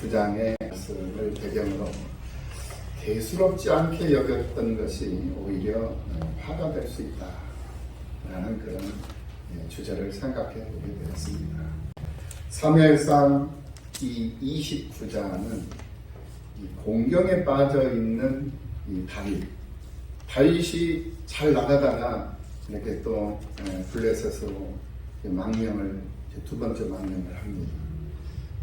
29장의 말씀을 배경으로 대수롭지 않게 여겼던 것이 오히려 화가 될 수 있다라는 그런 주제를 생각해 보게 되었습니다. 사무엘상 이 29장은 이 공경에 빠져 있는 이 다윗이 잘 나가다가 이렇게 또 블레셋으로 망명을 두 번째 망명을 합니다.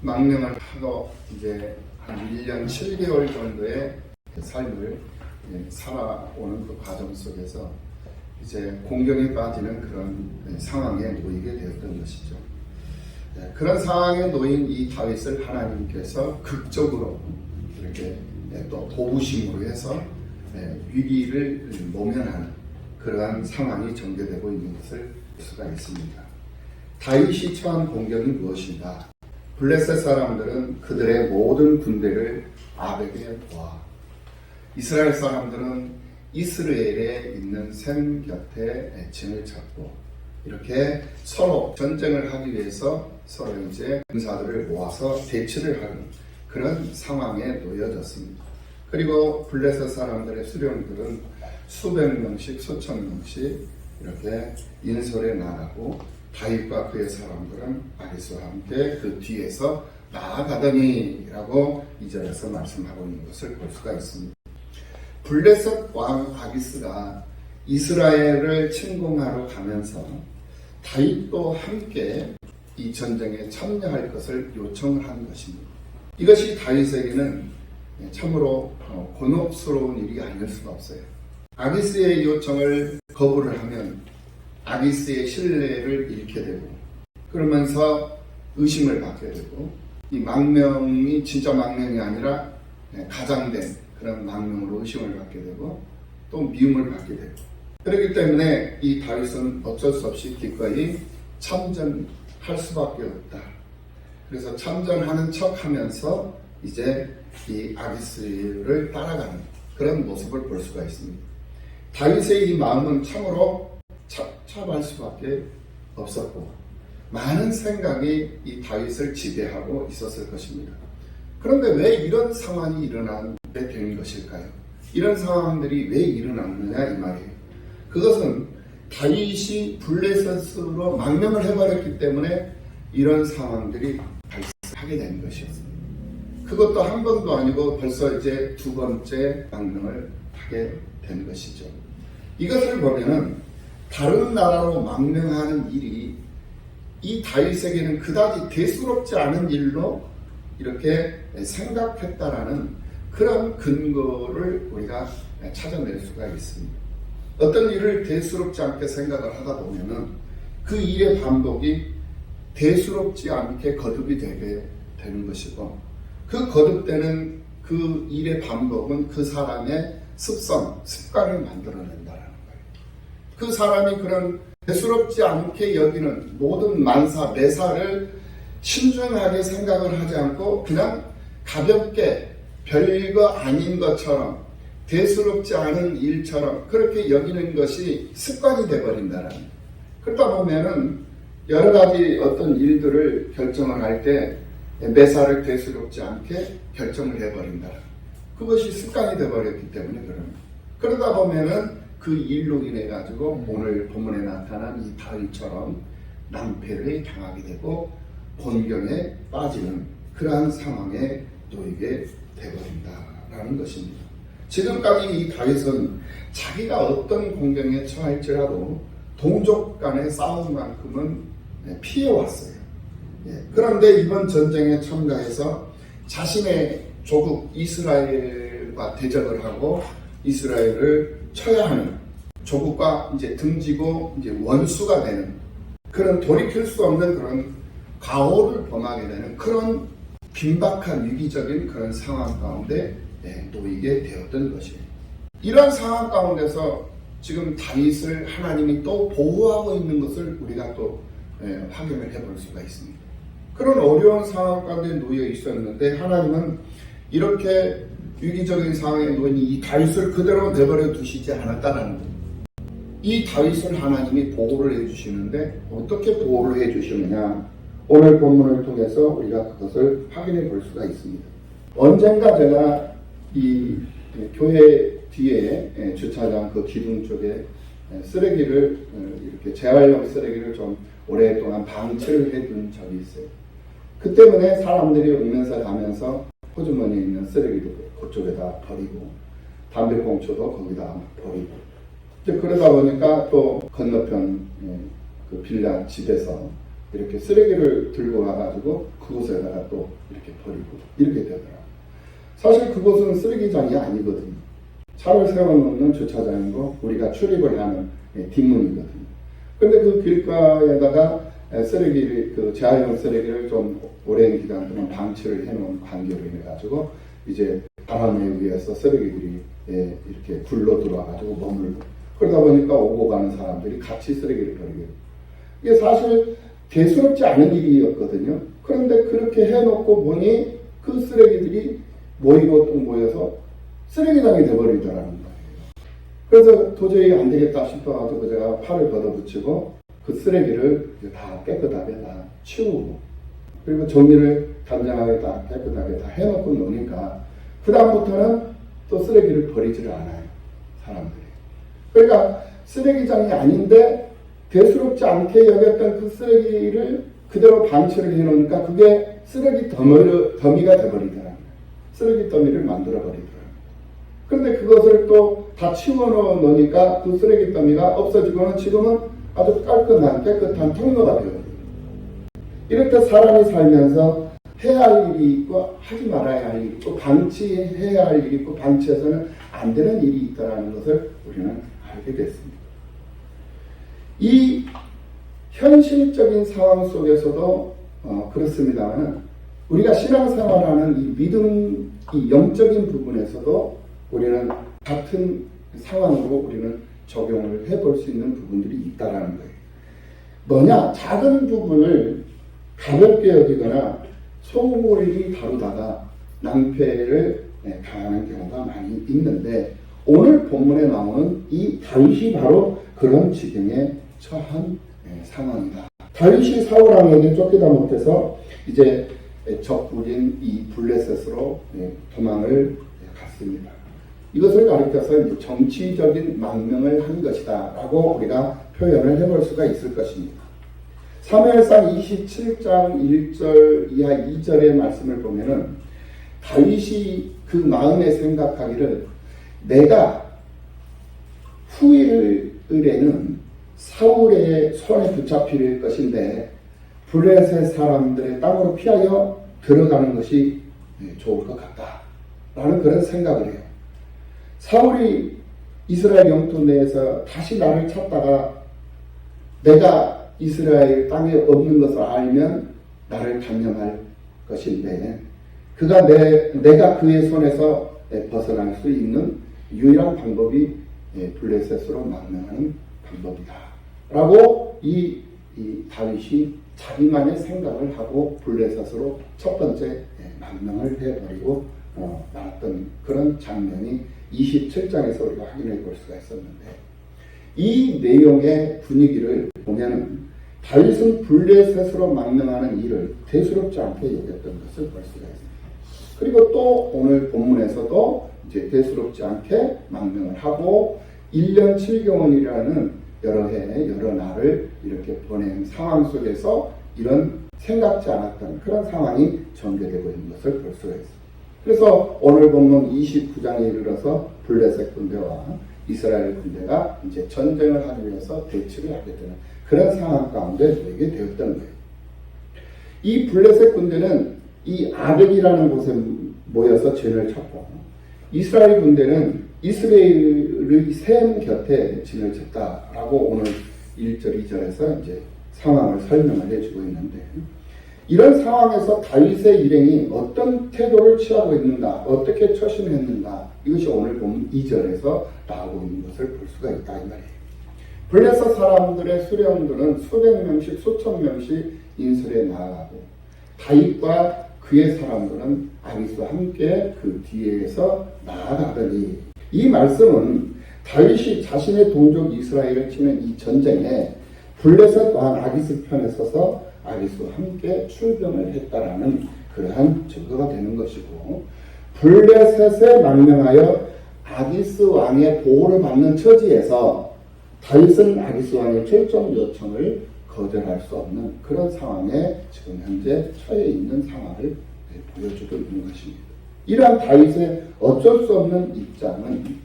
망명을 하고 이제 한 1년 7개월 정도의 삶을 살아오는 그 과정 속에서 이제 공경에 빠지는 그런 상황에 놓이게 되었던 것이죠. 그런 상황에 놓인 이 다윗을 하나님께서 극적으로 이렇게 또 도우심으로 해서 위기를 모면하는 그러한 상황이 전개되고 있는 것을 볼 수가 있습니다. 다윗이 처한 공경이 무엇인가? 블레셋 사람들은 그들의 모든 군대를 아벡에 모아 이스라엘 사람들은 이스라엘에 있는 샘 곁에 진을 쳤고 이렇게 서로 전쟁을 하기 위해서 서로 이제 군사들을 모아서 대치를 하는 그런 상황에 놓여졌습니다. 그리고 블레셋 사람들의 수령들은 수백 명씩 수천 명씩 이렇게 인솔에 나가고 다윗과 그의 사람들은 아기스와 함께 그 뒤에서 나아가더니 라고 2절에서 말씀하고 있는 것을 볼 수가 있습니다. 블레셋 왕 아기스가 이스라엘을 침공하러 가면서 다윗도 함께 이 전쟁에 참여할 것을 요청을 한 것입니다. 이것이 다윗에게는 참으로 곤혹스러운 일이 아닐 수가 없어요. 아기스의 요청을 거부를 하면 아기스의 신뢰를 잃게 되고 그러면서 의심을 받게 되고 이 망명이 진짜 망명이 아니라 가장된 그런 망명으로 의심을 받게 되고 또 미움을 받게 되고 그렇기 때문에 이 다윗은 어쩔 수 없이 기꺼이 참전할 수밖에 없다. 그래서 참전하는 척하면서 이제 이 아기스를 따라가는 그런 모습을 볼 수가 있습니다. 다윗의 이 마음은 참으로 참할 수밖에 없었고 많은 생각이 이 다윗을 지배하고 있었을 것입니다. 그런데 왜 이런 상황이 일어나게 된 것일까요? 이런 상황들이 왜 일어났느냐 이 말이에요. 그것은 다윗이 블레셋으로 망명을 해버렸기 때문에 이런 상황들이 발생하게 된 것이었습니다. 그것도 한 번도 아니고 벌써 이제 두 번째 망명을 하게 된 것이죠. 이것을 보면은 다른 나라로 망명하는 일이 이 다윗에게는 그다지 대수롭지 않은 일로 이렇게 생각했다라는 그런 근거를 우리가 찾아낼 수가 있습니다. 어떤 일을 대수롭지 않게 생각을 하다 보면은 그 일의 반복이 대수롭지 않게 거듭이 되게 되는 것이고 그 거듭되는 그 일의 반복은 그 사람의 습관을 만들어낸다는 거예요. 그 사람이 그런 대수롭지 않게 여기는 모든 만사, 매사를 신중하게 생각을 하지 않고 그냥 가볍게 별거 아닌 것처럼 대수롭지 않은 일처럼 그렇게 여기는 것이 습관이 되어버린다는 거예요. 그러다 보면은 여러 가지 어떤 일들을 결정을 할 때 매사를 대수롭지 않게 결정을 해버린다. 그것이 습관이 되어버렸기 때문에 그러다 보면은 그 일로 인해 가지고 오늘 본문에 나타난 이 다윗처럼 낭패를 당하게 되고 곤경에 빠지는 그러한 상황에 놓이게 되어버린다라는 것입니다. 지금까지 이 다윗은 자기가 어떤 공경에 처할지라도 동족 간의 싸움만큼은 피해왔어요. 그런데 이번 전쟁에 참가해서 자신의 조국 이스라엘과 대적을 하고 이스라엘을 쳐야 하는 조국과 이제 등지고 이제 원수가 되는 그런 돌이킬 수 없는 그런 가오를 범하게 되는 그런 긴박한 위기적인 그런 상황 가운데 놓이게 되었던 것이에요. 이런 상황 가운데서 지금 다윗을 하나님이 또 보호하고 있는 것을 우리가 또 확인을 해볼 수가 있습니다. 그런 어려운 상황 가운데 놓여 있었는데 하나님은 이렇게 위기적인 상황에 놓인 이 다윗을 그대로 내버려 두시지 않았다는 거예요. 이 다윗을 하나님이 보호를 해주시는데 어떻게 보호를 해주시느냐 오늘 본문을 통해서 우리가 그것을 확인해 볼 수가 있습니다. 언젠가 제가 이 교회 뒤에 주차장 그 기둥 쪽에 쓰레기를 이렇게 재활용 쓰레기를 좀 오랫동안 방치를 해둔 적이 있어요. 그 때문에 사람들이 오면서 가면서 호주머니에 있는 쓰레기도 그쪽에다 버리고 담배꽁초도 거기다 버리고 이제 그러다 보니까 또 건너편 그 빌라 집에서 이렇게 쓰레기를 들고 와가지고 그곳에다가 또 이렇게 버리고 이렇게 되더라고요. 사실 그곳은 쓰레기장이 아니거든요. 차를 세워놓는 주차장이고 우리가 출입을 하는 뒷문이거든요. 근데 그 길가에다가 쓰레기를, 그 재활용 쓰레기를 좀 오랜 기간 동안 방치를 해놓은 관계로 인해가지고 이제 바람에 의해서 쓰레기들이 이렇게 굴러 들어와가지고 머물고 그러다 보니까 오고 가는 사람들이 같이 쓰레기를 버리게 돼요. 이게 사실 대수롭지 않은 일이었거든요. 그런데 그렇게 해놓고 보니 그 쓰레기들이 모이고 또 모여서 쓰레기장이 돼버리더라는 거예요. 그래서 도저히 안 되겠다 싶어가지고 제가 팔을 걷어붙이고 그 쓰레기를 다 깨끗하게 다 치우고 그리고 정리를 단정하게 다 깨끗하게 다 해놓고 노니까 그 다음부터는 또 쓰레기를 버리지를 않아요. 사람들이. 그러니까 쓰레기장이 아닌데 대수롭지 않게 여겼던 그 쓰레기를 그대로 방치를 해놓으니까 그게 쓰레기 더미가 돼버리더라고요. 쓰레기 더미를 만들어 버리더라고요. 그런데 그것을 또 다 치워놓으니까 그 쓰레기 더미가 없어지고는 지금은 아주 깔끔한 깨끗한 통로가 되어요. 이렇게 사람이 살면서 해야 할 일이 있고 하지 말아야 할 일이 있고 방치해야 할 일이 있고 방치해서는 안 되는 일이 있다는 것을 우리는 알게 됐습니다. 이 현실적인 상황 속에서도 그렇습니다만 우리가 신앙생활하는 이 믿음, 이 영적인 부분에서도 우리는 같은 상황으로 우리는 적용을 해볼 수 있는 부분들이 있다라는 거예요. 뭐냐? 작은 부분을 가볍게 여기거나 소홀히 다루다가 낭패를 당하는 경우가 많이 있는데 오늘 본문에 나오는 이 다윗이 바로 그런 지경에 처한 상황이다. 다윗이 사울 왕에게 쫓기다 못해서 이제 적군인 이 블레셋으로 도망을 갔습니다. 이것을 가리켜서 정치적인 망명을 한 것이다 라고 우리가 표현을 해볼 수가 있을 것입니다. 사무엘상 27장 1절 이하 2절의 말씀을 보면은 다윗이 그 마음에 생각하기를 내가 후일에는 사울의 손에 붙잡힐 것인데 블레셋 사람들의 땅으로 피하여 들어가는 것이 좋을 것 같다 라는 그런 생각을 해요. 사울이 이스라엘 영토 내에서 다시 나를 찾다가 내가 이스라엘 땅에 없는 것을 알면 나를 단념할 것인데 그가 내가 그의 손에서 벗어날 수 있는 유일한 방법이 블레셋으로 망명하는 방법이다 라고 이 다윗이 자기만의 생각을 하고 블레셋으로 첫 번째 망명을 해버리고 나왔던 그런 장면이 27장에서 우리가 확인해 볼 수가 있었는데 이 내용의 분위기를 보면 다윗은 블레셋으로 망명하는 일을 대수롭지 않게 여겼던 것을 볼 수가 있습니다. 그리고 또 오늘 본문에서도 이제 대수롭지 않게 망명을 하고 1년 7개월이라는 여러 해 여러 날을 이렇게 보낸 상황 속에서 이런 생각지 않았던 그런 상황이 전개되고 있는 것을 볼 수가 있습니다. 그래서 오늘 본문 29장에 이르러서 블레셋 군대와 이스라엘 군대가 이제 전쟁을 하기 위해서 대치를 하게 되는 그런 상황 가운데 놓이게 되었던 거예요. 이 블레셋 군대는 이 아벡이라는 곳에 모여서 진을 쳤고 이스라엘 군대는 이스라엘의 샘 곁에 진을 쳤다라고 오늘 1절, 2절에서 이제 상황을 설명을 해주고 있는데 이런 상황에서 다윗의 일행이 어떤 태도를 취하고 있는가, 어떻게 처신했는가 이것이 오늘 보면 2절에서 나오고 있는 것을 볼 수가 있다 이 말이에요. 블레셋 사람들의 수령들은 수백 명씩 수천 명씩 인술에 나아가고 다윗과 그의 사람들은 아기스와 함께 그 뒤에서 나아가더니 이 말씀은 다윗이 자신의 동족 이스라엘을 치는 이 전쟁에 블레셋 왕 아기스 편에 서서 아기스와 함께 출병을 했다라는 그러한 증거가 되는 것이고 블레셋에 망명하여 아기스 왕의 보호를 받는 처지에서 다윗은 아기스 왕의 철저한 요청을 거절할 수 없는 그런 상황에 지금 현재 처해 있는 상황을 보여주고 있는 것입니다. 이러한 다윗의 어쩔 수 없는 입장은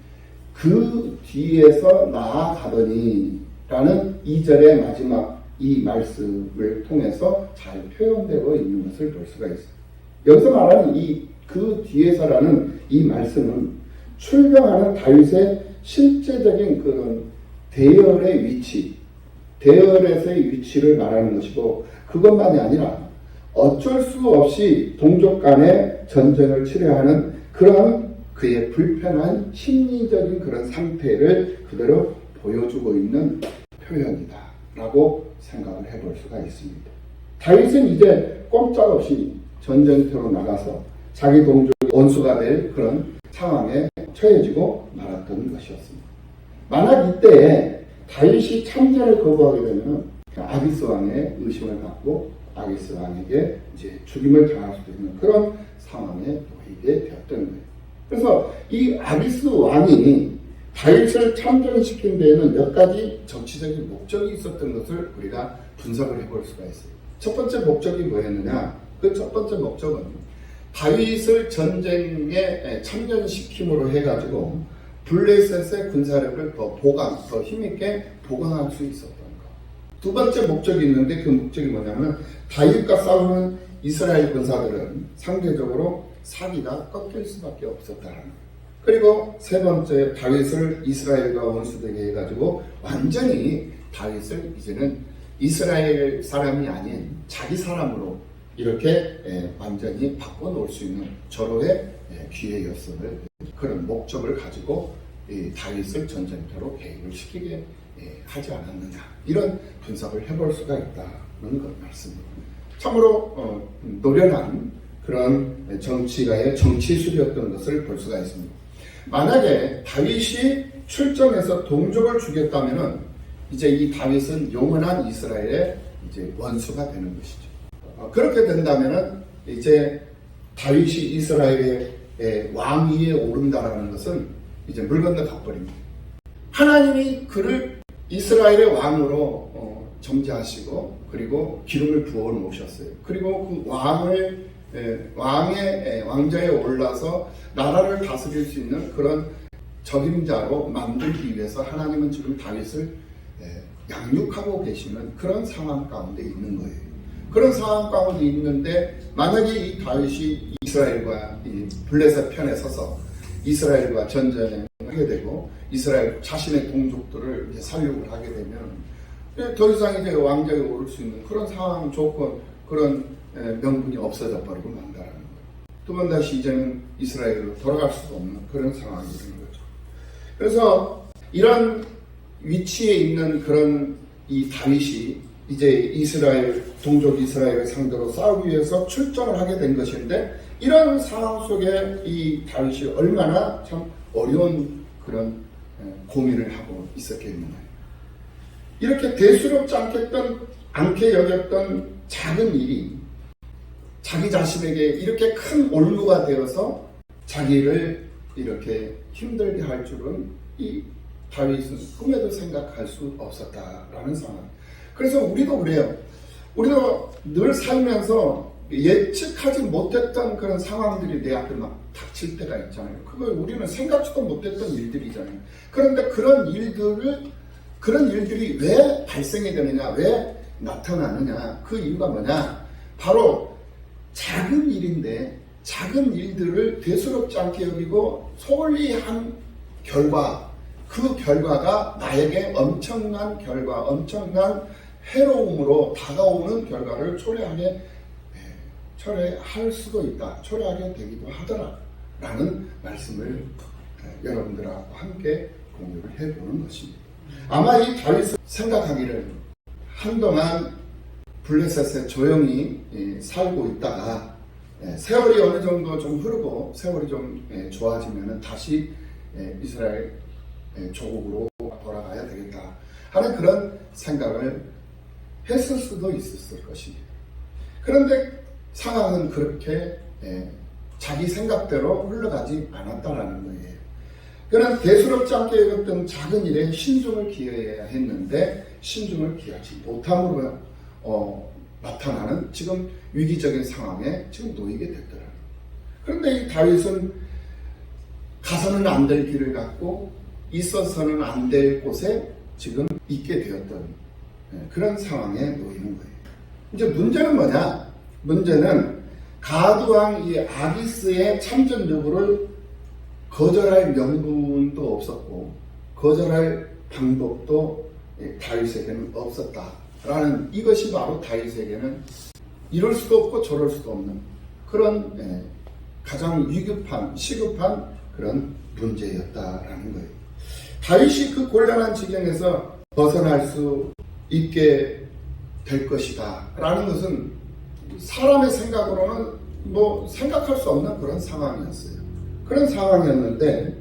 그 뒤에서 나아가더니 라는 2절의 마지막 이 말씀을 통해서 잘 표현되고 있는 것을 볼 수가 있습니다. 여기서 말하는 그 뒤에서라는 이 말씀은 출병하는 다윗의 실제적인 그런 대열의 위치, 대열에서의 위치를 말하는 것이고, 그것만이 아니라 어쩔 수 없이 동족 간의 전쟁을 치러야 하는 그런 그의 불편한 심리적인 그런 상태를 그대로 보여주고 있는 표현이다 라고 생각을 해볼 수가 있습니다. 다윗은 이제 꼼짝없이 전쟁터로 나가서 자기 동족이 원수가 될 그런 상황에 처해지고 말았던 것이었습니다. 만약 이때에 다윗이 참전을 거부하게 되면 아기스 왕의 의심을 받고 아기스 왕에게 이제 죽임을 당할 수도 있는 그런 상황에 놓이게 되었던 거예요. 그래서 이 아기스 왕이 다윗을 참전시킨 데에는 몇 가지 정치적인 목적이 있었던 것을 우리가 분석을 해볼 수가 있어요. 첫 번째 목적이 뭐였느냐? 그 첫 번째 목적은 다윗을 전쟁에 참전시킴으로 해가지고 블레셋의 군사력을 더 힘있게 보강할 수 있었던 것. 두 번째 목적이 있는데 그 목적이 뭐냐면 다윗과 싸우는 이스라엘 군사들은 상대적으로 사기가 꺾일 수밖에 없었다는 것. 그리고 세 번째, 다윗을 이스라엘과 원수되게 해가지고 완전히 다윗을 이제는 이스라엘 사람이 아닌 자기 사람으로 이렇게 완전히 바꿔놓을 수 있는 절호의 기회였음을 그런 목적을 가지고 다윗을 전쟁터로 개입을 시키게 하지 않았느냐, 이런 분석을 해볼 수가 있다는 것 말씀입니다. 참으로 노련한 그런 정치가의 정치술이었던 것을 볼 수가 있습니다. 만약에 다윗이 출정해서 동족을 죽였다면은 이제 이 다윗은 영원한 이스라엘의 이제 원수가 되는 것이죠. 그렇게 된다면은 이제 다윗이 이스라엘의 왕위에 오른다라는 것은 이제 물 건너 가버립니다. 하나님이 그를 이스라엘의 왕으로 점지하시고 그리고 기름을 부어 놓으셨어요. 그리고 그 왕자에 올라서 나라를 다스릴 수 있는 그런 적임자로 만들기 위해서 하나님은 지금 다윗을 양육하고 계시는 그런 상황 가운데 있는 거예요. 그런 상황 가운데 있는데 만약에 이 다윗이 이스라엘과 이 블레셋 편에 서서 이스라엘과 전쟁을 하게 되고 이스라엘 자신의 동족들을 이제 살육을 하게 되면 더 이상 이제 왕자에 오를 수 있는 그런 상황, 조건, 그런 명분이 없어져 버리고 만다라는 거예요. 두 번 다시 이제는 이스라엘로 돌아갈 수도 없는 그런 상황이 되는 거죠. 그래서 이런 위치에 있는 그런 이 다윗이 이제 이스라엘, 동족 이스라엘을 상대로 싸우기 위해서 출정을 하게 된 것인데, 이런 상황 속에 이 다윗이 얼마나 참 어려운 그런 고민을 하고 있었겠느냐. 이렇게 대수롭지 않게 여겼던 작은 일이 자기 자신에게 이렇게 큰 올무가 되어서 자기를 이렇게 힘들게 할 줄은 이 다윗은 꿈에도 생각할 수 없었다라는 상황. 그래서 우리도 그래요. 우리도 늘 살면서 예측하지 못했던 그런 상황들이 내 앞에 막 닥칠 때가 있잖아요. 그걸 우리는 생각지도 못했던 일들이잖아요. 그런데 그런 일들이 왜 발생이 되느냐, 왜 나타나느냐, 그 이유가 뭐냐, 바로 작은 일인데 작은 일들을 대수롭지 않게 여기고 소홀히 한 결과, 그 결과가 나에게 엄청난 해로움으로 다가오는 결과를 초래할 수도 있다, 초래하게 되기도 하더라라는 말씀을 여러분들하고 함께 공유를 해보는 것입니다. 아마 이 다윗은 생각하기를 한동안 블레셋에 조용히 살고 있다가 세월이 어느 정도 좀 흐르고 세월이 좀 좋아지면 다시 이스라엘 조국으로 돌아가야 되겠다 하는 그런 생각을 했을 수도 있었을 것입니다. 그런데 상황은 그렇게 자기 생각대로 흘러가지 않았다라는 거예요. 그는 대수롭지 않게 여겼던 작은 일에 신중을 기해야 했는데 신중을 기하지 못함으로 나타나는 지금 위기적인 상황에 지금 놓이게 됐더라고요. 그런데 이 다윗은 가서는 안 될 길을 갔고 있어서는 안 될 곳에 지금 있게 되었던 그런 상황에 놓이는 거예요. 이제 문제는 뭐냐? 문제는 가드왕 이 아기스의 참전 요구를 거절할 명분도 없었고 거절할 방법도 다윗에게는 없었다라는, 이것이 바로 다윗에게는 이럴 수도 없고 저럴 수도 없는 그런 가장 위급한 시급한 그런 문제였다라는 거예요. 다윗이 그 곤란한 지경에서 벗어날 수 있게 될 것이다 라는 것은 사람의 생각으로는 뭐 생각할 수 없는 그런 상황이었어요. 그런 상황이었는데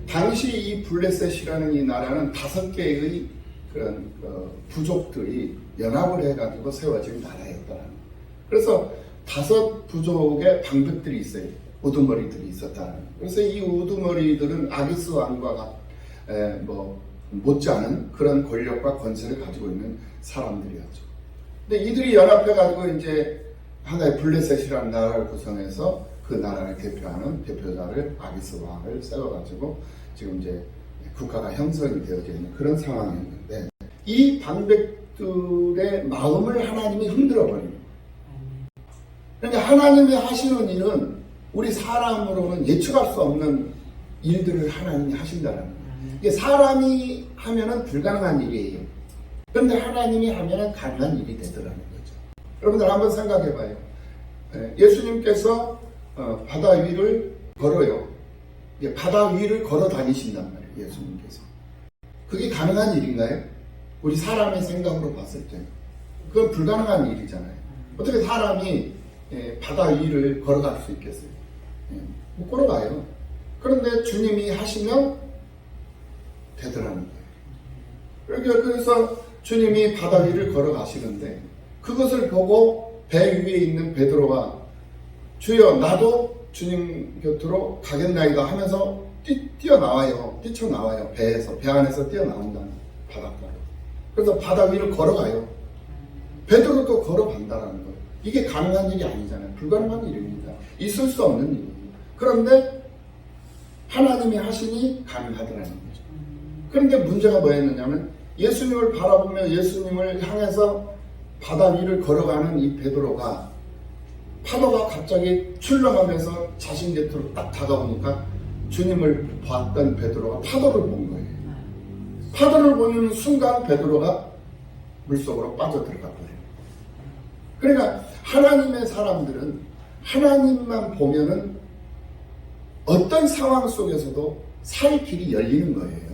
당시 이 블레셋이라는 이 나라는 5개의 그런 부족들이 연합을 해가지고 세워진 나라였다는 거예요. 그래서 5 부족의 방백들이 있어요. 우두머리들이 있었다는 거예요. 그래서 이 우두머리들은 아기스 왕과 못지않은 그런 권력과 권세를 가지고 있는 사람들이었죠. 근데 이들이 연합해가지고 이제 하나의 블레셋이라는 나라를 구성해서 그 나라를 대표하는 대표자를 아기스 왕을 세워가지고 지금 이제 국가가 형성이 되어져 있는 그런 상황이었는데 이 방백들의 마음을 하나님이 흔들어 버리는 거예요. 그러니까 하나님이 하시는 일은 우리 사람으로는 예측할 수 없는 일들을 하나님이 하신다는 거예요. 이게 사람이 하면은 불가능한 일이에요. 그런데 하나님이 하면은 가능한 일이 되더라는 거죠. 여러분들 한번 생각해 봐요. 예수님께서 바다 위를 걸어요. 바다 위를 걸어 다니신단 말이에요. 예수님께서. 그게 가능한 일인가요? 우리 사람의 생각으로 봤을 때 그건 불가능한 일이잖아요. 어떻게 사람이 바다 위를 걸어갈 수 있겠어요? 못 걸어가요. 그런데 주님이 하시면 되더라는 거예요. 그래서 주님이 바다 위를 걸어가시는데 그것을 보고 배 위에 있는 베드로가 주여 나도 주님 곁으로 가겠나이다 하면서 뛰쳐나와요. 배 안에서 뛰어나온다는 바닷가로. 그래서 바다 위를 걸어가요. 베드로도 걸어간다는 거예요. 이게 가능한 일이 아니잖아요. 불가능한 일입니다. 있을 수 없는 일이에요. 그런데 하나님이 하시니 가능하더라는 거죠. 그런데 문제가 뭐였느냐면 예수님을 바라보며 예수님을 향해서 바다 위를 걸어가는 이 베드로가 파도가 갑자기 출렁하면서 자신 곁으로 딱 다가오니까 주님을 봤던 베드로가 파도를 본 거예요. 파도를 보는 순간 베드로가 물속으로 빠져들어가 버려요. 그러니까 하나님의 사람들은 하나님만 보면은 어떤 상황 속에서도 살 길이 열리는 거예요.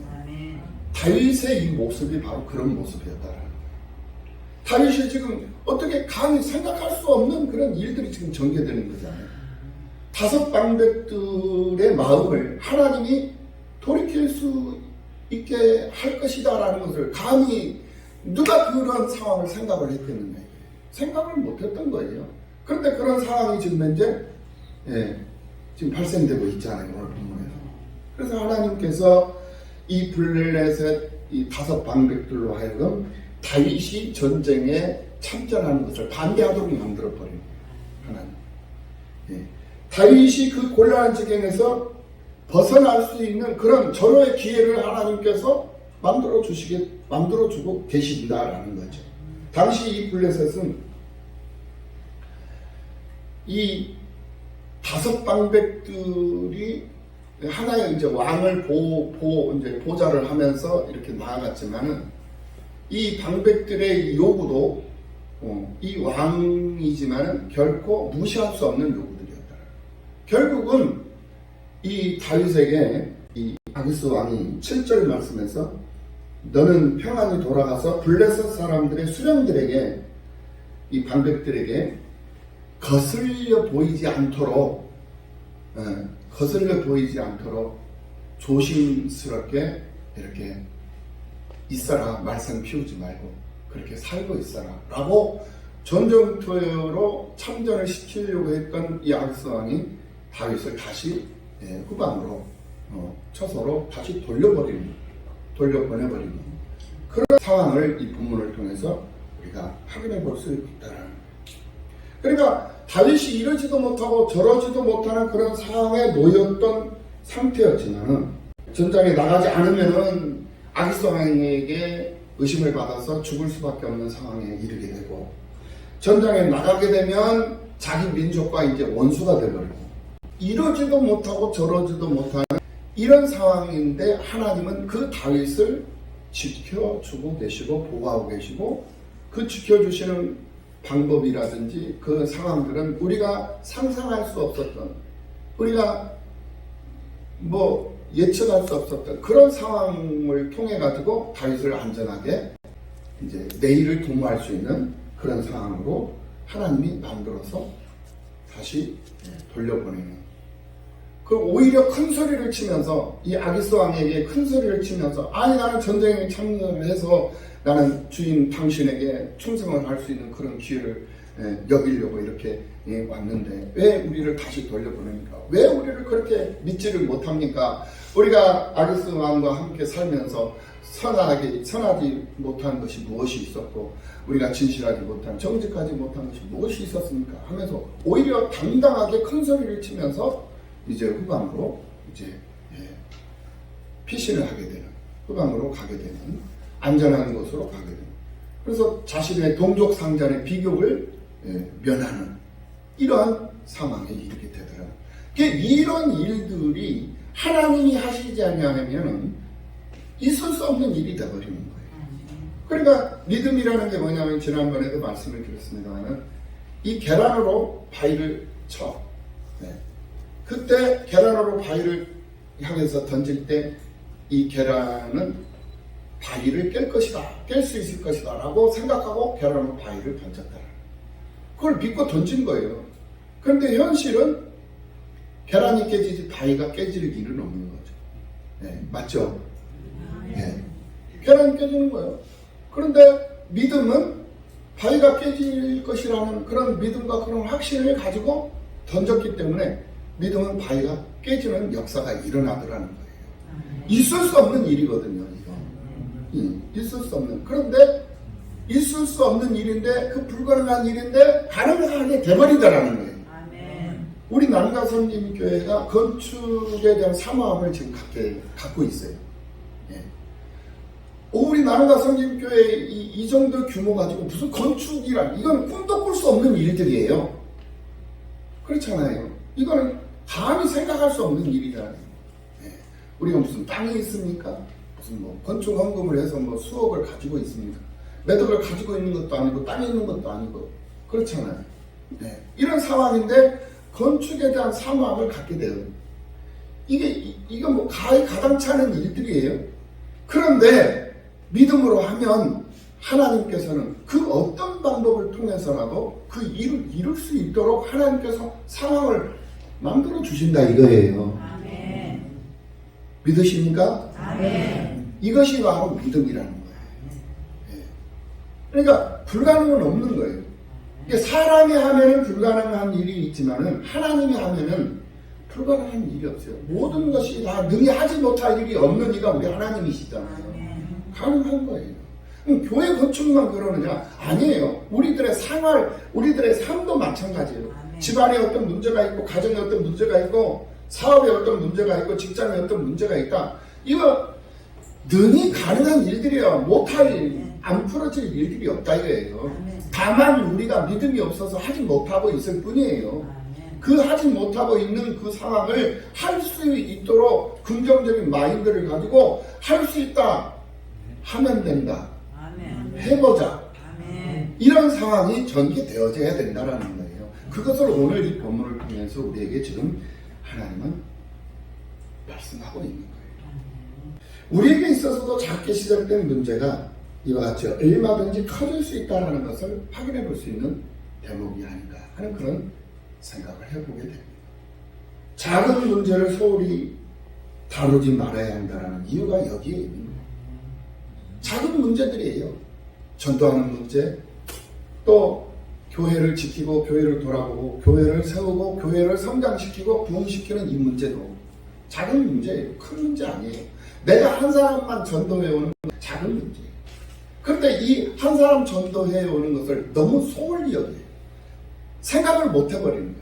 다윗의 이 모습이 바로 그런 모습이었다라는 거예요. 다윗이 지금 어떻게 감히 생각할 수 없는 그런 일들이 지금 전개되는 거잖아요. 5 방백들의 마음을 하나님이 돌이킬 수 있게 할 것이다라는 것을 감히 누가 그런 상황을 생각을 했겠느냐. 생각을 못했던 거예요. 그런데 그런 상황이 지금 현재 지금 발생되고 있잖아요. 오늘 본문에서. 그래서 하나님께서 이 블레셋 이 5 방백들로 하여금 다윗이 전쟁에 참전하는 것을 반대하도록 만들어버린 하나님. 다윗이 그 곤란한 지경에서 벗어날 수 있는 그런 절호의 기회를 하나님께서 만들어주고 계신다라는 거죠. 당시 이 블레셋은 이 5 방백들이 하나의 이제 왕을 이제 보좌를 하면서 이렇게 나아갔지만은 이 방백들의 요구도 이 왕이지만은 결코 무시할 수 없는 요구들이었다. 결국은 이 다윗에게 이 아기스 왕이 7절 말씀에서 너는 평안히 돌아가서 블레셋 사람들의 수령들에게 이 방백들에게 거슬려 보이지 않도록 조심스럽게 이렇게 있어라. 말썽 피우지 말고 그렇게 살고 있어라 라고 전쟁터로 참전을 시키려고 했던 이 아기스 왕이 다윗을 다시 후방으로 쳐서로 다시 돌려보내버리는 그런 상황을 이 본문을 통해서 우리가 확인해 볼 수 있다는. 그러니까 다윗이 이러지도 못하고 저러지도 못하는 그런 상황에 놓였던 상태였지만은 전장에 나가지 않으면은 아기스 왕에게 의심을 받아서 죽을 수밖에 없는 상황에 이르게 되고, 전장에 나가게 되면 자기 민족과 이제 원수가 되버리고, 이러지도 못하고 저러지도 못하는 이런 상황인데 하나님은 그 다윗을 지켜주고 계시고 보호하고 계시고, 그 지켜주시는 방법이라든지 그 상황들은 우리가 상상할 수 없었던, 우리가 뭐 예측할 수 없었던 그런 상황을 통해 가지고 다윗을 안전하게 이제 내일을 도모할 수 있는 그런 상황으로 하나님이 만들어서 다시 돌려보내는. 그 오히려 큰 소리를 치면서 이 아기스 왕에게 큰 소리를 치면서, 아니 나는 전쟁에 참여를 해서 나는 주인 당신에게 충성을 할 수 있는 그런 기회를 여기려고 이렇게 왔는데 왜 우리를 다시 돌려보냅니까? 왜 우리를 그렇게 믿지를 못합니까? 우리가 아기스 왕과 함께 살면서 선하지 못한 것이 무엇이 있었고, 우리가 진실하지 못한, 정직하지 못한 것이 무엇이 있었습니까? 하면서 오히려 당당하게 큰 소리를 치면서 이제 후방으로 이제 피신을 하게 되는, 후방으로 가게 되는, 안전한 곳으로 가게 되는, 그래서 자신의 동족 상잔의 비극을 면하는 이러한 상황에 이르게 되더라고요. 이런 일들이 하나님이 하시지 아니하면 있을 수 없는 일이 되어버리는 거예요. 그러니까 믿음이라는 게 뭐냐면, 지난번에도 말씀을 드렸습니다만, 이 계란으로 바위를 쳐. 그때 계란으로 바위를 향해서 던질 때 이 계란은 바위를 깰 것이다, 깰 수 있을 것이다 라고 생각하고 계란으로 바위를 던졌다. 그걸 믿고 던진 거예요. 그런데 현실은 계란이 깨지지 바위가 깨질 일은 없는 거죠. 맞죠? 계란이 깨지는 거예요. 그런데 믿음은 바위가 깨질 것이라는 그런 믿음과 그런 확신을 가지고 던졌기 때문에 믿음은 바위가 깨지는 역사가 일어나더라는 거예요. 있을 수 없는 일이거든요. 이거. 있을 수 없는. 그런데 있을 수 없는 일인데, 그 불가능한 일인데 가능하게 돼버리더라는 거예요. 우리 남가성님 교회가 건축에 대한 사모함을 지금 갖고 있어요. 우리 남가성님 교회 이 정도 규모 가지고 무슨 건축이란, 이건 꿈도 꿀 수 없는 일들이에요. 그렇잖아요. 이거는 감히 생각할 수 없는 일이잖아요. 우리가 무슨 땅이 있습니까? 무슨 뭐 건축 헌금을 해서 뭐 수억을 가지고 있습니까? 몇 억을 가지고 있는 것도 아니고 땅이 있는 것도 아니고 그렇잖아요. 이런 상황인데 건축에 대한 사모함을 갖게 돼요. 이건 뭐 가당찮은 일들이에요. 그런데 믿음으로 하면 하나님께서는 그 어떤 방법을 통해서라도 그 일을 이룰 수 있도록 하나님께서 상황을 만들어 주신다 이거예요. 아멘. 믿으십니까? 아멘. 이것이 바로 믿음이라는 거예요. 그러니까 불가능은 없는 거예요. 사람이 하면은 불가능한 일이 있지만은 하나님이 하면은 불가능한 일이 없어요. 모든 것이 다 능히 하지 못할 일이 없는 이가 우리 하나님이시잖아요. 가능한 거예요. 그럼 교회 건축만 그러느냐? 아니에요. 우리들의 생활, 우리들의 삶도 마찬가지예요. 집안에 어떤 문제가 있고, 가정에 어떤 문제가 있고, 사업에 어떤 문제가 있고, 직장에 어떤 문제가 있다. 이거 능히 가능한 일들이야. 못할 일, 안 풀어질 일들이 없다 이거예요. 다만 우리가 믿음이 없어서 하지 못하고 있을 뿐이에요. 그 하지 못하고 있는 그 상황을 할 수 있도록 긍정적인 마인드를 가지고 할 수 있다 하면 된다. 해보자. 이런 상황이 전개되어져야 된다라는 거예요. 그것을 오늘 이 본문을 통해서 우리에게 지금 하나님은 말씀하고 있는 거예요. 우리에게 있어서도 작게 시작된 문제가 이와 같이 얼마든지 커질 수 있다는 것을 확인해 볼 수 있는 대목이 아닌가 하는 그런 생각을 해보게 됩니다. 작은 문제를 소홀히 다루지 말아야 한다는 이유가 여기에 있는 거예요. 작은 문제들이에요. 전도하는 문제, 또 교회를 지키고 교회를 돌아보고 교회를 세우고 교회를 성장시키고 부흥시키는 이 문제도 작은 문제예요. 큰 문제 아니에요. 내가 한 사람만 전도해오는 건 작은 문제예요. 그런데 이 한 사람 전도해오는 것을 너무 소홀히 여겨요. 생각을 못 해버리는 거예요.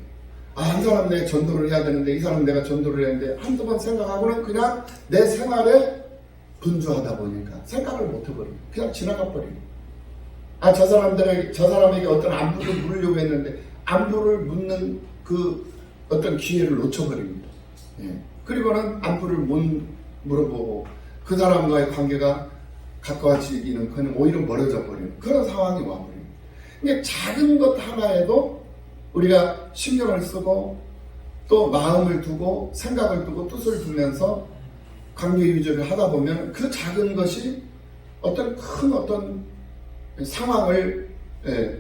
한 사람 내가 전도를 해야 되는데 이 사람 내가 전도를 해야 되는데 한두 번 생각하고는 그냥 내 생활에 분주하다 보니까 생각을 못 해버리고 그냥 지나가 버리고 저 사람에게 어떤 안부를 물으려고 했는데 안부를 묻는 그 어떤 기회를 놓쳐버립니다. 그리고는 안부를 못 물어보고 그 사람과의 관계가 가까워지기는 그냥 오히려 멀어져 버리는 그런 상황이 와버립니다. 그러니까 작은 것 하나에도 우리가 신경을 쓰고 또 마음을 두고 생각을 두고 뜻을 두면서 관계 유지를 하다 보면 그 작은 것이 어떤 큰 상황을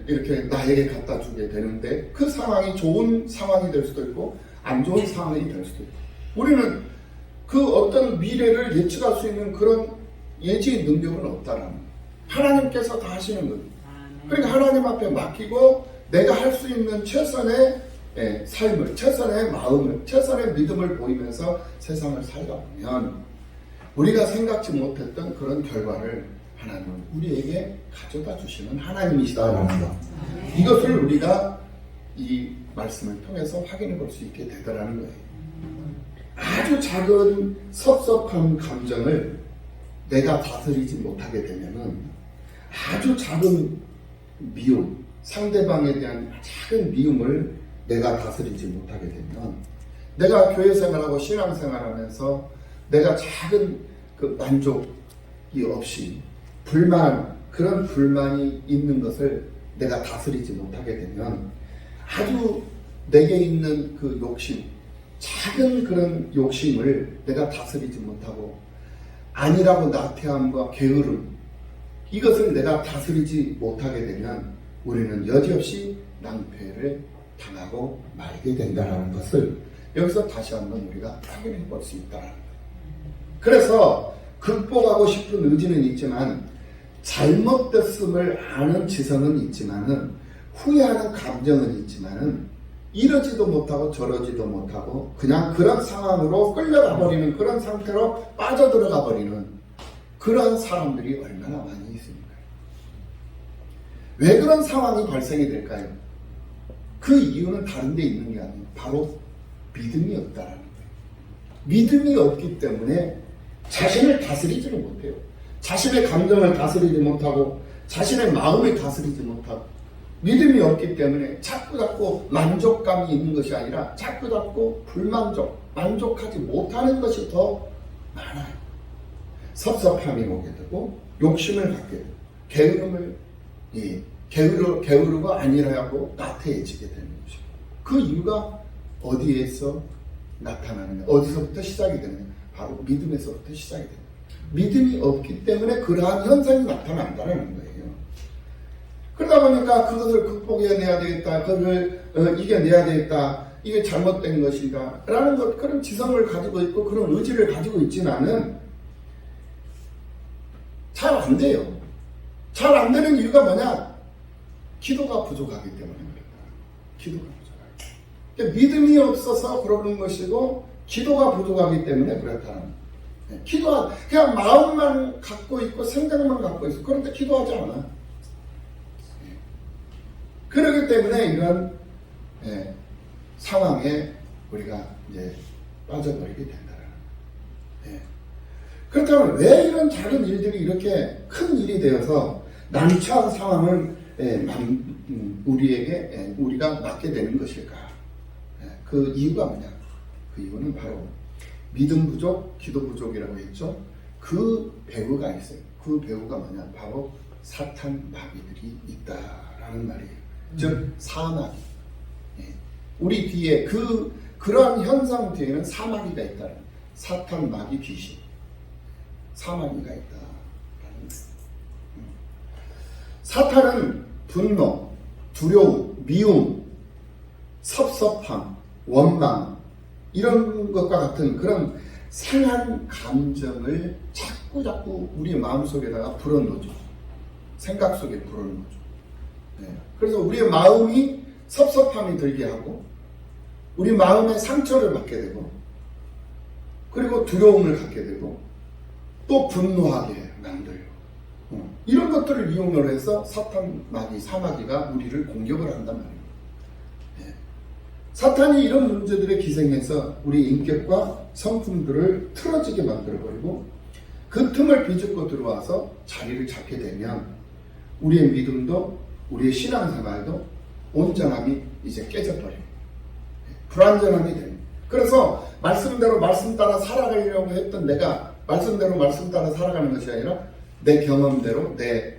이렇게 나에게 갖다 주게 되는데 그 상황이 좋은 상황이 될 수도 있고 안 좋은 상황이 될 수도 있고 우리는 그 어떤 미래를 예측할 수 있는 그런 예지의 능력은 없다라는 거예요. 하나님께서 다 하시는 거예요. 그러니까 하나님 앞에 맡기고 내가 할 수 있는 최선의 삶을, 최선의 마음을, 최선의 믿음을 보이면서 세상을 살다 보면 우리가 생각지 못했던 그런 결과를 하나님은 우리에게 가져다 주시는 하나님이시다라는 것. 이것을 우리가 이 말씀을 통해서 확인해 볼 수 있게 되더라는 거예요. 아주 작은 섭섭한 감정을 내가 다스리지 못하게 되면은 아주 작은 미움, 상대방에 대한 작은 미움을 내가 다스리지 못하게 되면 내가 교회 생활하고 신앙 생활하면서 내가 작은 그 만족이 없이 그런 불만이 있는 것을 내가 다스리지 못하게 되면 아주 내게 있는 그 욕심, 작은 그런 욕심을 내가 다스리지 못하고 아니라고 나태함과 게으름 이것을 내가 다스리지 못하게 되면 우리는 여지없이 낭패를 당하고 말게 된다는 것을 여기서 다시 한번 우리가 확인해 볼 수 있다는 거예요. 그래서 극복하고 싶은 의지는 있지만 잘못됐음을 아는 지성은 있지만은 후회하는 감정은 있지만은 이러지도 못하고 저러지도 못하고 그냥 그런 상황으로 끌려가 버리는 그런 상태로 빠져들어가 버리는 그런 사람들이 얼마나 많이 있습니까? 왜 그런 상황이 발생이 될까요? 그 이유는 다른 데 있는 게 아니에요. 바로 믿음이 없다라는 거예요. 믿음이 없기 때문에 자신을 다스리지를 못해요. 자신의 감정을 다스리지 못하고 자신의 마음을 다스리지 못하고 믿음이 없기 때문에 자꾸 만족감이 있는 것이 아니라 자꾸 만족하지 못하는 것이 더 많아요. 섭섭함이 오게 되고 욕심을 갖게 되고 게으름을 게으르가 아니라고 나태해지게 되는 것이고 그 이유가 어디에서 나타나느냐 어디서부터 시작이 되느냐 바로 믿음에서부터 시작이 됩니다. 믿음이 없기 때문에 그러한 현상이 나타난다는 거예요. 그러다 보니까 그것을 극복해내야 되겠다. 그걸 이겨내야 되겠다. 이게 잘못된 것이다. 라는 그런 지성을 가지고 있고 그런 의지를 가지고 있지만은 잘 안 돼요. 잘 안 되는 이유가 뭐냐? 기도가 부족하기 때문입니다. 기도가 부족하기. 그러니까 믿음이 없어서 그러는 것이고 기도가 부족하기 때문에 그렇다는 거예요. 그냥 마음만 갖고 있고 생각만 갖고 있어. 그런데 기도하지 않아. 그렇기 때문에 이런 상황에 우리가 이제 빠져버리게 된다는 거예요. 그렇다면 왜 이런 작은 일들이 이렇게 큰 일이 되어서 난처한 상황을 우리가 맞게 되는 것일까? 그 이유가 뭐냐? 그 이유는 바로 믿음 부족, 기도 부족이라고 했죠. 그 배후가 있어요. 그 배후가 뭐냐? 바로 사탄 마귀들이 있다라는 말이에요. 즉 사마귀. 우리 뒤에 그러한 현상 뒤에는 사마귀가 있다는 사탄 마귀 귀신. 사마귀가 있다라는 거예요. 사탄은 분노, 두려움, 미움, 섭섭함, 원망 이런 것과 같은 그런 상한 감정을 자꾸 우리 마음속에다가 불어넣죠. 생각 속에 불어넣죠. 그래서 우리의 마음이 섭섭함이 들게 하고 우리 마음에 상처를 받게 되고 그리고 두려움을 갖게 되고 또 분노하게 만들고 이런 것들을 이용으로 해서 사탄 마귀 사마귀가 우리를 공격을 한단 말이에요. 사탄이 이런 문제들에 기생해서 우리 인격과 성품들을 틀어지게 만들어버리고 그 틈을 비집고 들어와서 자리를 잡게 되면 우리의 믿음도 우리의 신앙생활도 온전함이 이제 깨져버려요. 불완전함이 됩니다. 그래서 말씀대로 말씀 따라 살아가려고 했던 내가 말씀대로 말씀 따라 살아가는 것이 아니라 내 경험대로 내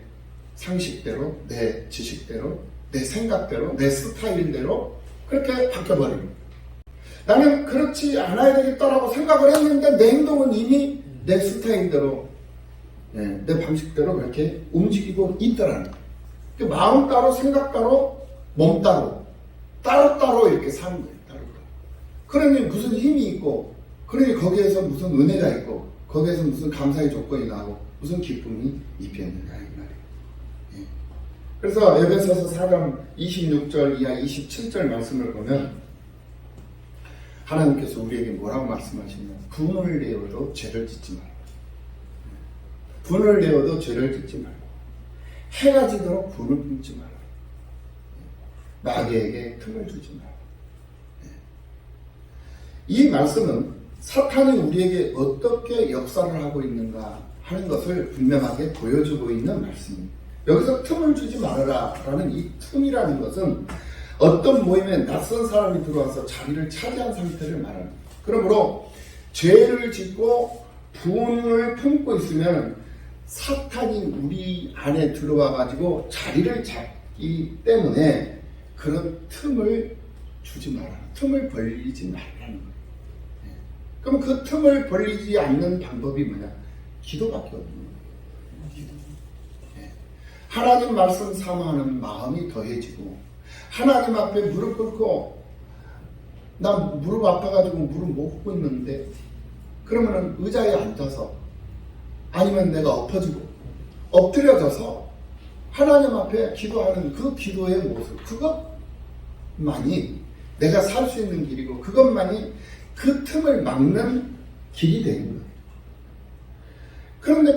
상식대로 내 지식대로 내 생각대로 내 스타일대로 그렇게 바뀌어버립니다. 나는 그렇지 않아야 되겠다라고 생각을 했는데 내 행동은 이미 내 스타일대로 내 방식대로 그렇게 움직이고 있더라는 거예요. 마음 따로 생각 따로 몸 따로 따로따로 이렇게 사는 거예요. 따로따로. 그러니 무슨 힘이 있고 그러니 거기에서 무슨 은혜가 있고 거기에서 무슨 감사의 조건이 나오고 무슨 기쁨이 입혀있는가 이 말이에요. 그래서 에베소서 4장 26절 이하 27절 말씀을 보면 하나님께서 우리에게 뭐라고 말씀하시냐면 분을 내어도 죄를 짓지 말고 분을 내어도 죄를 짓지 말고 해가 지도록 분을 품지 말고 마귀에게 틈을 주지 말고 이 말씀은 사탄이 우리에게 어떻게 역사를 하고 있는가 하는 것을 분명하게 보여주고 있는 말씀입니다. 여기서 틈을 주지 말아라 라는 이 틈이라는 것은 어떤 모임에 낯선 사람이 들어와서 자리를 차지한 상태를 말합니다. 그러므로 죄를 짓고 분을 품고 있으면 사탄이 우리 안에 들어와 가지고 자리를 잡기 때문에 그런 틈을 주지 마라. 틈을 벌리지 말라는 거예요. 그럼 그 틈을 벌리지 않는 방법이 뭐냐? 기도밖에 없는 거예요. 기도. 하나님 말씀 사모하는 마음이 더해지고 하나님 앞에 무릎 꿇고 나 무릎 아파가지고 무릎 못 꿇고 있는데 그러면은 의자에 앉아서 아니면 내가 엎어지고 엎드려져서 하나님 앞에 기도하는 그 기도의 모습 그것만이 내가 살 수 있는 길이고 그것만이 그 틈을 막는 길이 되는 거예요. 그런데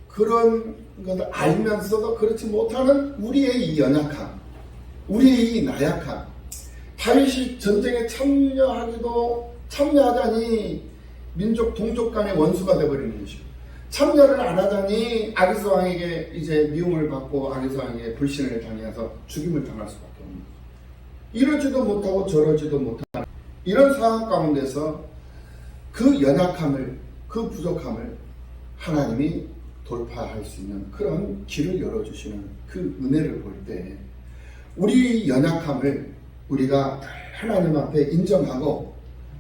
그런 것을 알면서도 그렇지 못하는 우리의 이 연약함, 우리의 이 나약함, 다윗이 전쟁에 참여하자니 민족 동족 간의 원수가 되어버리는 것이고 참여를 안 하자니 아기스 왕에게 이제 미움을 받고 아기스 왕에게 불신을 당해서 죽임을 당할 수밖에 없는 거예요. 이러지도 못하고 저러지도 못하는 이런 상황 가운데서 그 연약함을 그 부족함을 하나님이 돌파할 수 있는 그런 길을 열어주시는 그 은혜를 볼 때 우리 연약함을 우리가 하나님 앞에 인정하고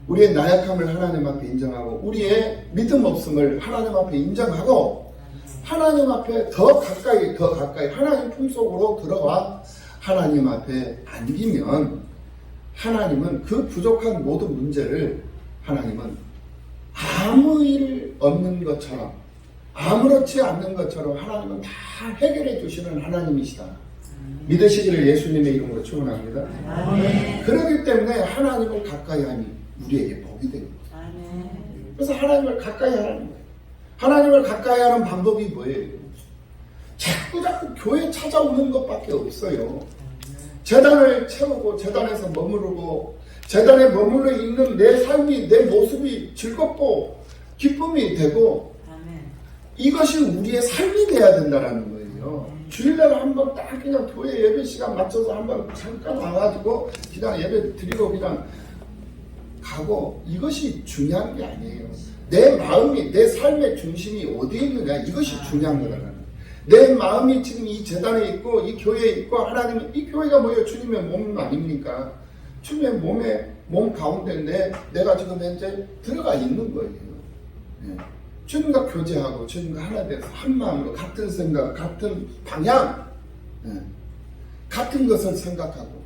우리의 나약함을 하나님 앞에 인정하고 우리의 믿음 없음을 하나님 앞에 인정하고 하나님 앞에 더 가까이 하나님 품속으로 들어와 하나님 앞에 안기면 하나님은 그 부족한 모든 문제를 하나님은 아무 일 없는 것처럼 아무렇지 않는 것처럼 하나님은 다 해결해 주시는 하나님이시다. 믿으시기를 예수님의 이름으로 축원합니다. 그렇기 때문에 하나님을 가까이 하니 우리에게 복이 됩니다. 그래서 하나님을 가까이 하라는 거예요. 하나님을 가까이 하는 방법이 뭐예요? 자꾸 교회 찾아오는 것밖에 없어요. 제단을 채우고 제단에서 머무르고 제단에 머물러 있는 내 삶이 내 모습이 즐겁고 기쁨이 되고 이것이 우리의 삶이 돼야 된다는 거예요. 주일날 한번 딱 그냥 교회 예배 시간 맞춰서 한번 잠깐 와가지고 그냥 예배 드리고 그냥 가고 이것이 중요한 게 아니에요. 내 마음이 내 삶의 중심이 어디에 있느냐 이것이 중요한 거라는 내 마음이 지금 이 재단에 있고 이 교회에 있고 하나님 이 교회가 뭐예요? 주님의 몸 아닙니까? 주님의 몸 가운데 내가 지금 현재 들어가 있는 거예요. 주님과 교제하고 주님과 하나 돼서 한 마음으로 같은 생각, 같은 방향, 같은 것을 생각하고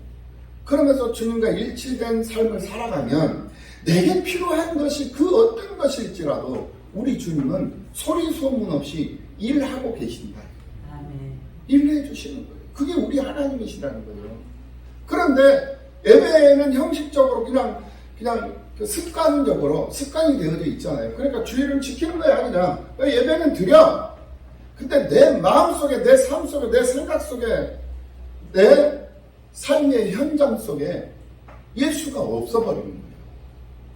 그러면서 주님과 일치된 삶을 살아가면 내게 필요한 것이 그 어떤 것일지라도 우리 주님은 소리 소문 없이 일하고 계신다. 일해 주시는 거예요. 그게 우리 하나님이시라는 거예요. 그런데 예배는 형식적으로 그냥 그 습관이 되어져 있잖아요. 그러니까 주의를 지키는 거야, 그냥. 예배는 드려. 근데 내 마음속에, 내 삶 속에, 내 생각 속에, 내 삶의 현장 속에 예수가 없어버리는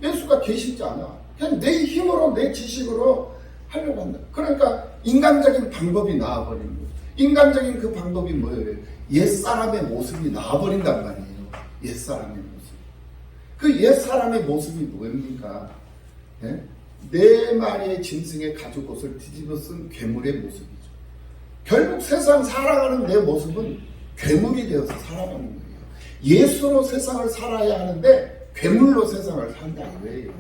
거예요. 예수가 계시지 않아. 그냥 내 힘으로, 내 지식으로 하려고 한다. 그러니까 인간적인 방법이 나와버리는 거예요. 인간적인 그 방법이 뭐예요? 옛사람의 모습이 나와버린단 말이에요. 옛사람의 모습. 그 옛사람의 모습이 뭡니까? 네? 네 마리의 짐승의 가죽옷을 뒤집어 쓴 괴물의 모습이죠. 결국 세상 살아가는 내 모습은 괴물이 되어서 살아가는 거예요. 예수로 세상을 살아야 하는데 괴물로 세상을 산다 이거예요.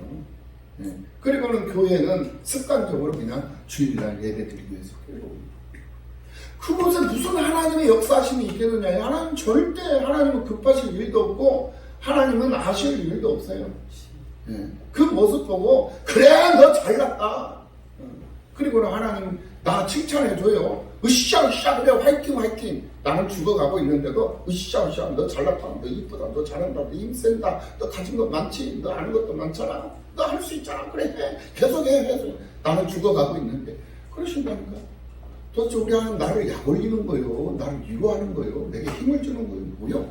네. 그리고는 교회는 습관적으로 그냥 주일날 예배드리기 위해서 그곳에 무슨 하나님의 역사심이 있겠느냐. 하나님 절대 하나님은 급하실 일도 없고 하나님은 아실 일도 없어요. 네. 그 모습 보고 그래 너 잘났다. 그리고는 하나님 나 칭찬해줘요. 으쌰으쌰 그래 화이팅. 나는 죽어가고 있는데도 으쌰으쌰 너 잘났다. 너 이쁘다. 너 잘한다. 너 힘센다. 너 가진 것 많지. 너 아는 것도 많잖아. 너 할 수 있잖아. 그래 해. 계속해. 나는 죽어가고 있는데 그러신다니까. 도대체 우리 하나님 나를 약 올리는 거예요. 나를 위로하는 거예요. 내게 힘을 주는 거예요. 뭐요?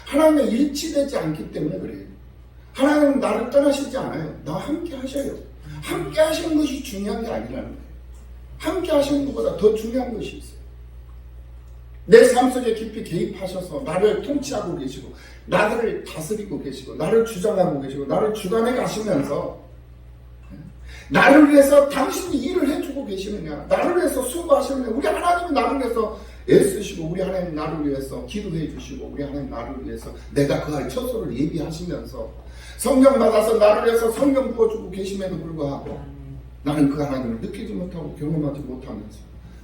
하나님과 일치되지 않기 때문에 그래요. 하나님은 나를 떠나시지 않아요. 나와 함께 하셔요. 함께 하시는 것이 중요한 게 아니라는 거예요. 함께 하시는 것보다 더 중요한 것이 있어요. 내 삶 속에 깊이 개입하셔서 나를 통치하고 계시고 나를 다스리고 계시고 나를 주장하고 계시고 나를 주관해 가시면서 나를 위해서 당신이 일을 해주고 계시느냐, 나를 위해서 수고하시느냐. 우리 하나님이 나를 위해서 애쓰시고 우리 하나님 나를 위해서 기도해 주시고 우리 하나님 나를 위해서 내가 그 할 처소를 예비하시면서 성령 받아서 나를 위해서 성령 부어주고 계심에도 불구하고 나는 그 하나님을 느끼지 못하고 경험하지 못하면서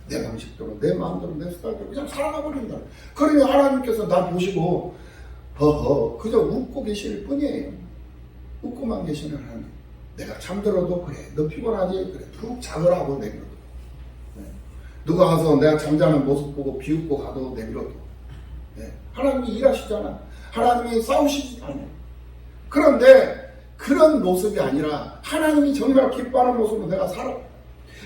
내 방식대로 내 마음대로 내 스타일대로 그냥 살아가 버린다. 그러니 하나님께서 나 보시고 허허 그저 웃고 계실 뿐이에요. 웃고만 계시는 하나님. 내가 잠들어도 그래 너 피곤하지? 그래 푹 자더라고 내밀어도. 네. 누가 와서 내가 잠자는 모습 보고 비웃고 가도 내밀어도. 네. 하나님이 일하시잖아. 하나님이 싸우시지 않아요. 그런데 그런 모습이 아니라 하나님이 정말 기뻐하는 모습으로 내가 살아.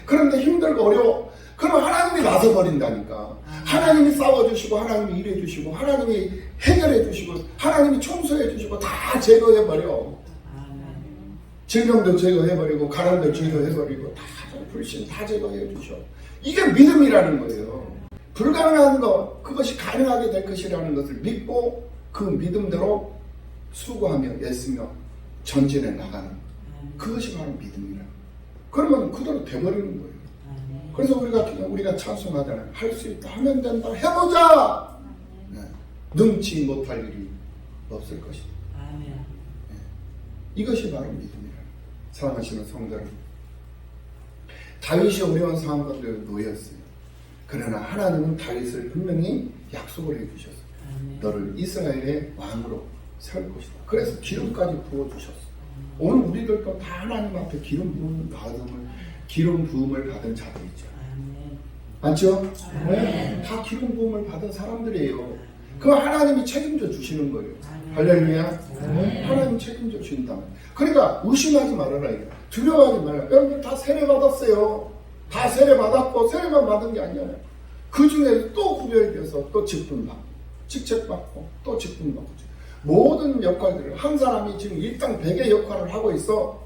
그런데 힘들고 어려워. 그럼 하나님이 나서버린다니까. 하나님이 싸워주시고 하나님이 일해주시고 하나님이 해결해주시고 하나님이 청소해주시고 다 제거해버려. 질병도 제거해버리고 가난도 제거해버리고 다 불신 다 제거해주셔. 이게 믿음이라는 거예요. 불가능한 것 그것이 가능하게 될 것이라는 것을 믿고 그 믿음대로 수고하며 애쓰며 전진해 나가는 그것이 바로 믿음이라. 그러면 그대로 돼버리는 거예요. 그래서 우리가 찬송하잖아요. 할 수 있다 하면 된다 해보자. 네. 능치 못할 일이 없을 것이다. 네. 이것이 바로 믿음이라. 사랑하시는 성도들, 다윗이 어려운 상황 가운데 놓였어요. 그러나 하나님은 다윗을 분명히 약속을 해주셨어요. 너를 이스라엘의 왕으로 세울 것이다. 그래서 기름까지 부어주셨어요. 오늘 우리들도 다 하나님 앞에 기름 부음을 받은 자들이죠. 맞죠? 네. 다 기름 부음을 받은 사람들이에요. 그 하나님이 책임져 주시는 거예요. 할렐루야. 하나님 책임져 주신다면. 그러니까 의심하지 말아라. 두려워하지 말아라. 여러분 다 세례 받았어요. 다 세례 받았고 세례만 받은 게 아니잖아요. 그 중에 또 구별되어서 또 직분 받고 직책 받고 또 직분 받고 모든 역할들을 한 사람이 지금 일당 100의 역할을 하고 있어.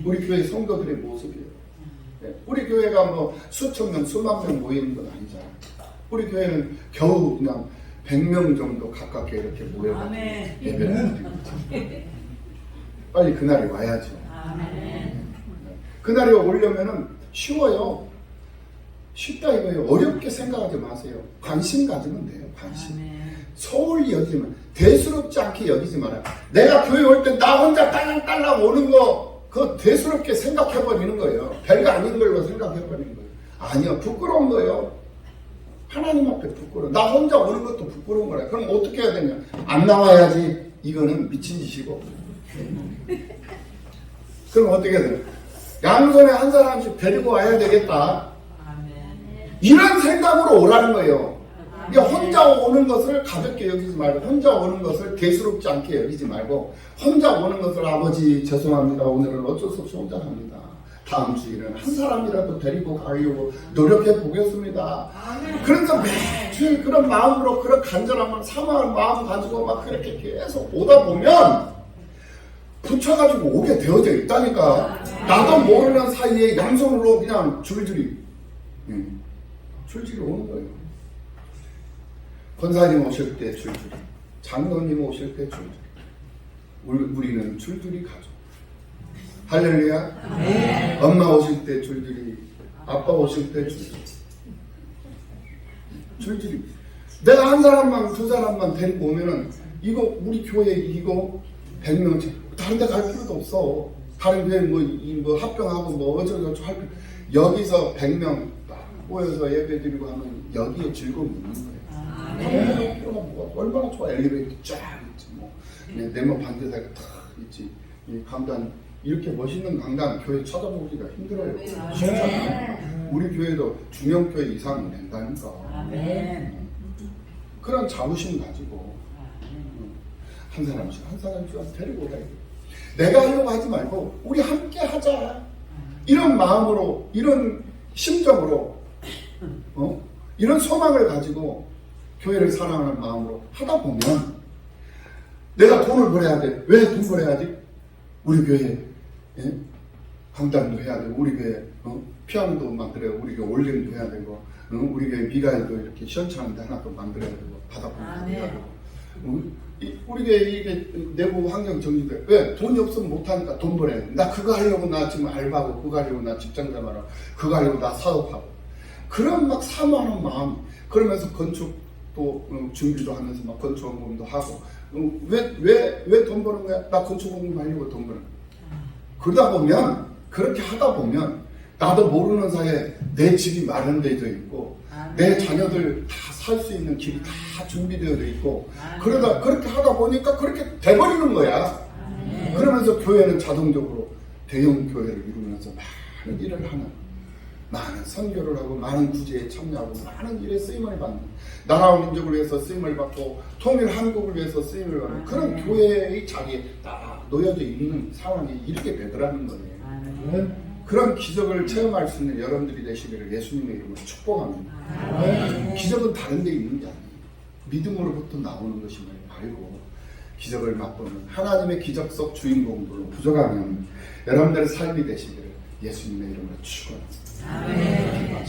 우리 교회 성도들의 모습이에요. 우리 교회가 뭐 수천 명, 수만 명 모이는 건 아니잖아요. 우리 교회는 겨우 그냥 100명 정도 가깝게 이렇게 모여가지고 예배를 드리고 빨리 그날이 와야죠. 그날이 오려면은 쉬워요. 쉽다 이거예요. 어렵게 생각하지 마세요. 관심 가지면 돼요. 관심. 소홀히 여기면 대수롭지 않게 여기지 말아요. 내가 교회 올 때 나 혼자 딸랑딸랑 오는 거 그거 대수롭게 생각해버리는 거예요. 별거 아닌 걸로 생각해버리는 거예요. 아니요. 부끄러운 거예요. 하나님 앞에 부끄러워. 나 혼자 오는 것도 부끄러운 거라. 그럼 어떻게 해야 되냐? 안 나와야지. 이거는 미친 짓이고. 그럼 어떻게 해야 되냐? 양손에 한 사람씩 데리고 와야 되겠다. 이런 생각으로 오라는 거예요. 그러니까 혼자 오는 것을 가볍게 여기지 말고, 혼자 오는 것을 대수롭지 않게 여기지 말고, 혼자 오는 것을 아버지 죄송합니다. 오늘은 어쩔 수 없이 혼자 갑니다. 다음 주에는 한 사람이라도 데리고 가려고 노력해 보겠습니다. 그래서 매주 그런 마음으로, 그런 간절함을 사모하는 마음 가지고 막 그렇게 계속 오다 보면 붙여가지고 오게 되어져 있다니까. 나도 모르는 사이에 양손으로 그냥 줄줄이 오는 거예요. 권사님 오실 때 줄줄이, 장로님 오실 때 줄줄이, 우리는 줄줄이 가죠. 할렐루야. 네. 엄마 오실 때 줄줄이, 아빠 오실 때 줄줄이. 내가 한 사람만, 두 사람만 데리고 오면은 이거 우리 교회 이거 100명 다른 데 갈 필요도 없어. 다른 교회 뭐 합병하고 뭐 어쩌고저쩌고 할 필요. 여기서 100명 모여서 예배 드리고 하면 여기에 즐거움이 있는 거예요. 다른 필요가 뭐가 얼마나 좋아. 엘리베이터 쫙 있지 뭐. 네모 반대사가 탁 있지. 이 강단, 이렇게 멋있는 강단 교회 찾아보기가 힘들어요. 쉽지 않아요. 우리 교회도 중형교회 이상은 된다니까. 그런 자부심 가지고 한 사람씩 데리고 오라. 내가 하려고 하지 말고 우리 함께 하자. 이런 마음으로, 이런 심정으로, 이런 소망을 가지고 교회를 사랑하는 마음으로 하다 보면, 내가 돈을 벌어야 돼. 왜 돈 벌어야지? 우리 교회 강단도 해야 되고, 우리 교회 피아노도 만들어야, 우리 교회 올림도 해야 되고, 우리 교회 미가엘도 이렇게 시원찮은데 하나 또 만들어야 되고, 받아보면 해야 되고, 우리 교회 이게 내부 환경 정리돼. 왜? 돈이 없으면 못하니까 돈 벌어야 돼. 나 그거 하려고 나 지금 알바하고, 그거 하려고 나 직장생활하고, 그거 하려고 나 사업하고. 그런 막 사모하는 마음. 그러면서 건축도 준비도 하면서 막 건축공부도 하고. 왜 돈 버는 거야? 나 건축공부 하려고 돈 버는 거야. 그러다 보면, 그렇게 하다 보면, 나도 모르는 사이에 내 집이 마련되어 있고, 내 자녀들 다 살 수 있는 길이 다 준비되어 있고, 그렇게 하다 보니까 그렇게 돼버리는 거야. 그러면서 교회는 자동적으로 대형 교회를 이루면서 많은 일을 하는, 많은 선교를 하고, 많은 구제에 참여하고, 많은 일에 쓰임을 받는, 나라와 민족을 위해서 쓰임을 받고, 통일 한국을 위해서 쓰임을 받는 그런 교회의 자리에 딱 놓여져 있는 상황이 이렇게 되더라는 거예요. 그런 기적을 체험할 수 있는 여러분들이 되시기를 예수님의 이름으로 축복합니다. 기적은 다른 데 있는 게 아니에요. 믿음으로부터 나오는 것임을 알고 기적을 맛보는 하나님의 기적 속 주인공들로 부족하면 여러분들의 삶이 되시기를 예수님의 이름으로 축원합니다. 아멘.